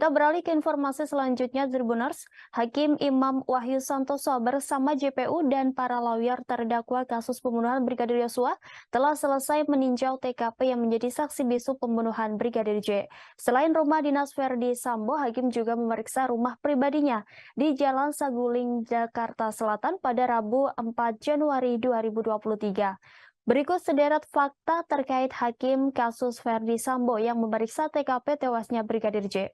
Kita beralih ke informasi selanjutnya, Tribuners. Hakim Imam Wahyu Santoso bersama JPU dan para lawyer terdakwa kasus pembunuhan Brigadir Yosua telah selesai meninjau TKP yang menjadi saksi bisu pembunuhan Brigadir J. Selain rumah dinas Verdi Sambo, Hakim juga memeriksa rumah pribadinya di Jalan Saguling, Jakarta Selatan pada Rabu 4 Januari 2023. Berikut sederet fakta terkait Hakim kasus Verdi Sambo yang memeriksa TKP tewasnya Brigadir J.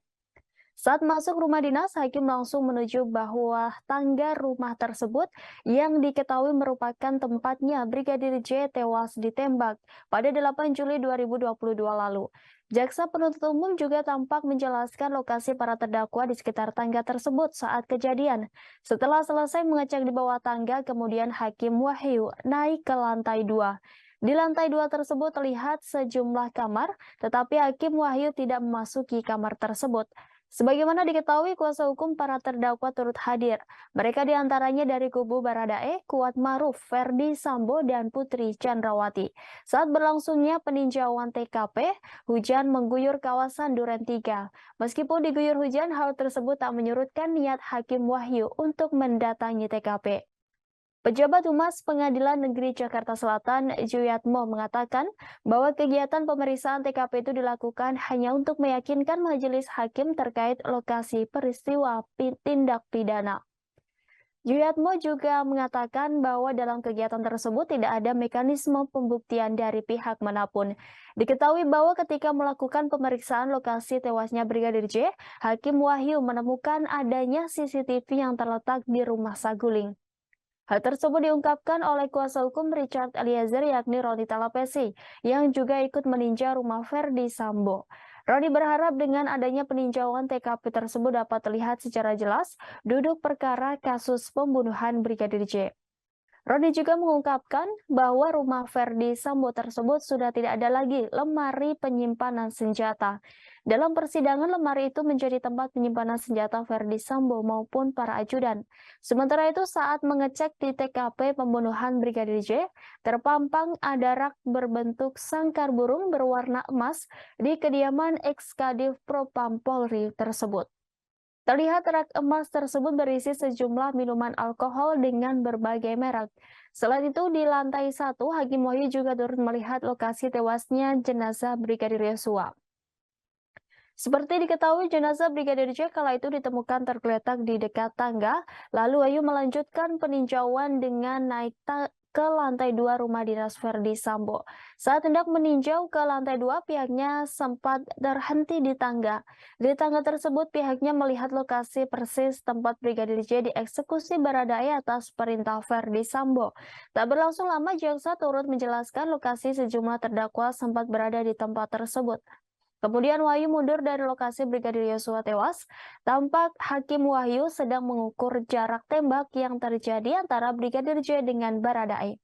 Saat masuk rumah dinas, Hakim langsung menuju bahwa tangga rumah tersebut yang diketahui merupakan tempatnya Brigadir J tewas ditembak pada 8 Juli 2022 lalu. Jaksa penuntut umum juga tampak menjelaskan lokasi para terdakwa di sekitar tangga tersebut saat kejadian. Setelah selesai mengecek di bawah tangga, kemudian Hakim Wahyu naik ke lantai 2. Di lantai 2 tersebut terlihat sejumlah kamar, tetapi Hakim Wahyu tidak memasuki kamar tersebut. Sebagaimana diketahui, kuasa hukum para terdakwa turut hadir. Mereka diantaranya dari kubu Baradae, Kuat Maruf, Verdi Sambo, dan Putri Chandrawati. Saat berlangsungnya peninjauan TKP, hujan mengguyur kawasan Duren 3. Meskipun diguyur hujan, hal tersebut tak menyurutkan niat Hakim Wahyu untuk mendatangi TKP. Pejabat Humas Pengadilan Negeri Jakarta Selatan, Juyatmo, mengatakan bahwa kegiatan pemeriksaan TKP itu dilakukan hanya untuk meyakinkan majelis hakim terkait lokasi peristiwa tindak pidana. Juyatmo juga mengatakan bahwa dalam kegiatan tersebut tidak ada mekanisme pembuktian dari pihak manapun. Diketahui bahwa ketika melakukan pemeriksaan lokasi tewasnya Brigadir J, Hakim Wahyu menemukan adanya CCTV yang terletak di rumah Saguling. Hal tersebut diungkapkan oleh kuasa hukum Richard Eliezer yakni Roni Talapesi yang juga ikut meninjau rumah Verdi Sambo. Roni berharap dengan adanya peninjauan TKP tersebut dapat terlihat secara jelas duduk perkara kasus pembunuhan Brigadir J. Roni juga mengungkapkan bahwa rumah Verdi Sambo tersebut sudah tidak ada lagi lemari penyimpanan senjata. Dalam persidangan, lemari itu menjadi tempat penyimpanan senjata Verdi Sambo maupun para ajudan. Sementara itu, saat mengecek di TKP pembunuhan Brigadir J, terpampang ada rak berbentuk sangkar burung berwarna emas di kediaman ex-Kadif Propam Polri tersebut. Terlihat rak emas tersebut berisi sejumlah minuman alkohol dengan berbagai merek. Selain itu, di lantai 1, Hakim Wahyu juga turut melihat lokasi tewasnya jenazah Brigadir Yosua. Seperti diketahui, jenazah Brigadir J kala itu ditemukan tergeletak di dekat tangga, lalu Wahyu melanjutkan peninjauan dengan naik ke lantai 2 rumah dinas Verdi Sambo. Saat hendak meninjau ke lantai 2, pihaknya sempat terhenti di tangga. Di tangga tersebut, pihaknya melihat lokasi persis tempat Brigadir J dieksekusi Baradae atas perintah Verdi Sambo. Tak berlangsung lama, jaksa turut menjelaskan lokasi sejumlah terdakwa sempat berada di tempat tersebut. Kemudian Wahyu mundur dari lokasi Brigadir Yosua tewas. Tampak Hakim Wahyu sedang mengukur jarak tembak yang terjadi antara Brigadir J dengan Baradae.